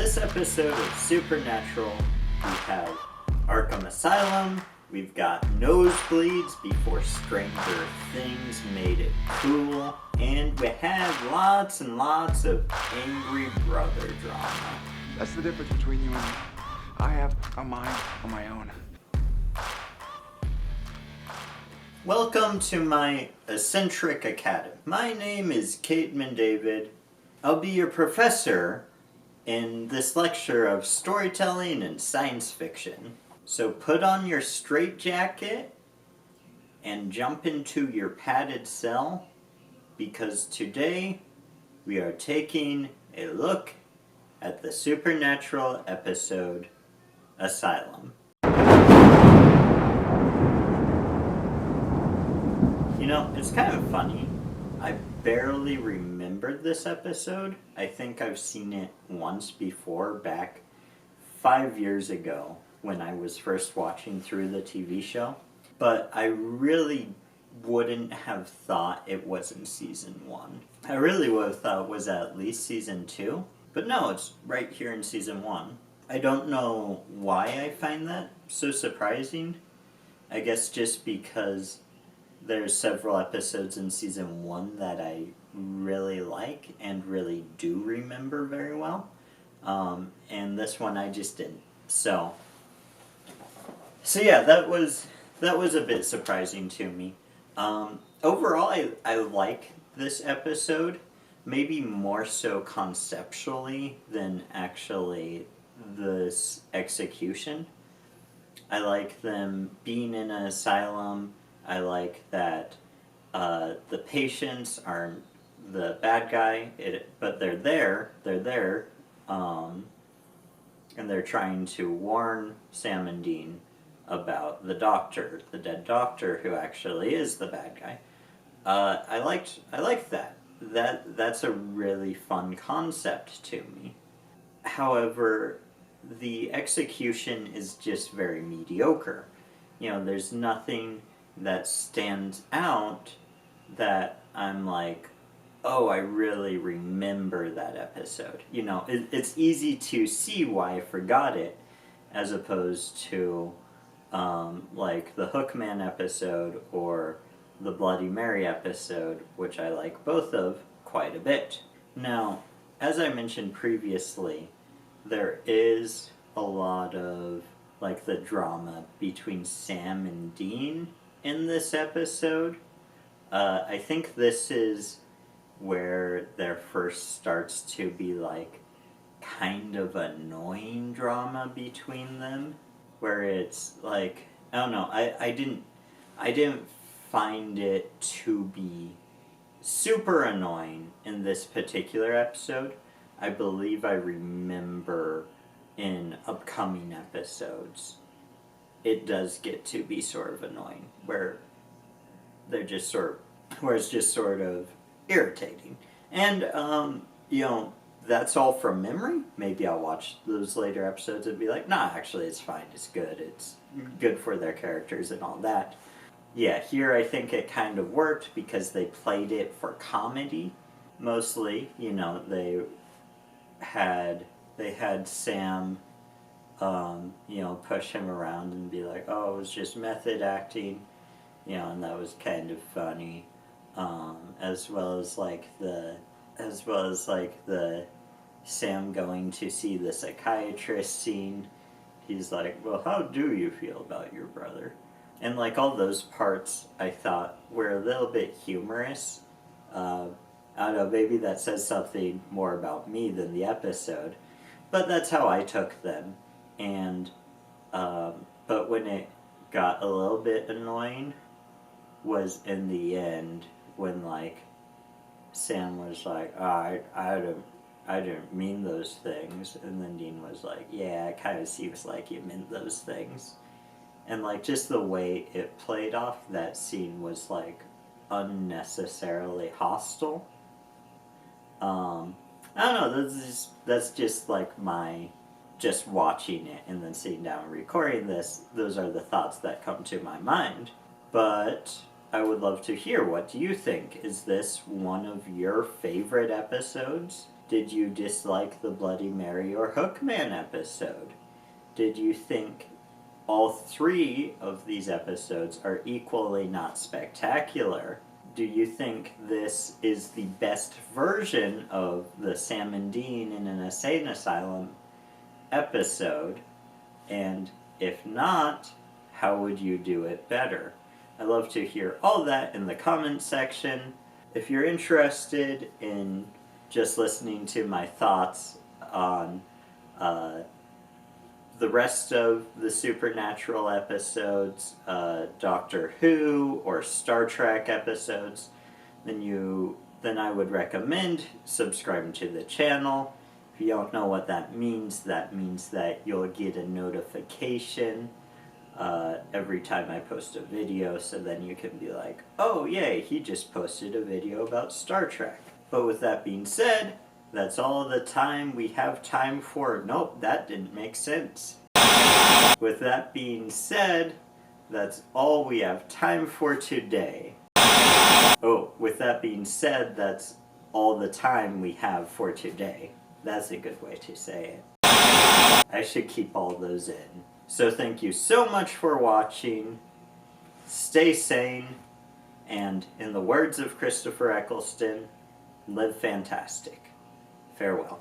this episode of Supernatural, we have Arkham Asylum, we've got Nosebleeds Before Stranger Things Made It Cool, and we have lots and lots of angry brother drama. That's the difference between you and me. I have a mind of my own. Welcome to my eccentric academy. My name is Caitman David. I'll be your professor in this lecture of storytelling and science fiction. So put on your straitjacket and jump into your padded cell, because today we are taking a look at the supernatural episode Asylum. You know, it's kind of funny. I barely remembered this episode. I think I've seen it once before, back 5 years ago when I was first watching through the TV show. But I really wouldn't have thought it was in season 1. I really would have thought it was at least season 2. But no, it's right here in season 1. I don't know why I find that so surprising. I guess just because there's several episodes in season 1 that I really like and really do remember very well. And this one I just didn't. So yeah, that was a bit surprising to me. Overall, I like this episode, maybe more so conceptually than actually this execution. I like them being in an asylum. I like that the patients aren't the bad guy, but they're there, and they're trying to warn Sam and Dean about the doctor, the dead doctor, who actually is the bad guy. I liked that. That's a really fun concept to me. However, the execution is just very mediocre. You know, there's nothing that stands out that I'm like, oh, I really remember that episode. You know, it's easy to see why I forgot it, as opposed to like the Hookman episode or the Bloody Mary episode, which I like both of quite a bit. Now, as I mentioned previously, there is a lot of like the drama between Sam and Dean in this episode. I think this is where there first starts to be like kind of annoying drama between them, where it's like, I don't know, I didn't find it to be super annoying in this particular episode. I believe I remember in upcoming episodes it does get to be sort of annoying, where it's just sort of irritating. And, you know, that's all from memory. Maybe I'll watch those later episodes and be like, nah, actually it's fine, it's good, it's good for their characters and all that. Yeah, here I think it kind of worked because they played it for comedy, mostly. You know, they had Sam you know, push him around and be like, oh, it was just method acting, you know, and that was kind of funny, as well as the Sam going to see the psychiatrist scene. He's like, well, how do you feel about your brother? And like all those parts I thought were a little bit humorous. I don't know, maybe that says something more about me than the episode, but that's how I took them. And but when it got a little bit annoying was in the end, when like Sam was like, oh, I didn't mean those things, and then Dean was like, yeah, it kind of seems like you meant those things. And like just the way it played off, that scene was like unnecessarily hostile. I don't know, that's just like my, just watching it and then sitting down and recording this, those are the thoughts that come to my mind. But I would love to hear, what do you think? Is this one of your favorite episodes Did you dislike the Bloody Mary or Hookman episode? Did you think all 3 of these episodes are equally not spectacular? Do you think this is the best version of the Sam and Dean in an insane asylum episode? And if not, how would you do it better? I love to hear all that in the comment section. If you're interested in just listening to my thoughts on the rest of the Supernatural episodes, Doctor Who or Star Trek episodes, then I would recommend subscribing to the channel. If you don't know what that means that you'll get a notification every time I post a video, so then you can be like, oh yay, he just posted a video about Star Trek. But with that being said, that's all the time we have time for. Nope, that didn't make sense. With that being said, that's all we have time for today. Oh, with that being said, that's all the time we have for today. That's a good way to say it. I should keep all those in. So thank you so much for watching. Stay sane, and in the words of Christopher Eccleston, live fantastic. Farewell.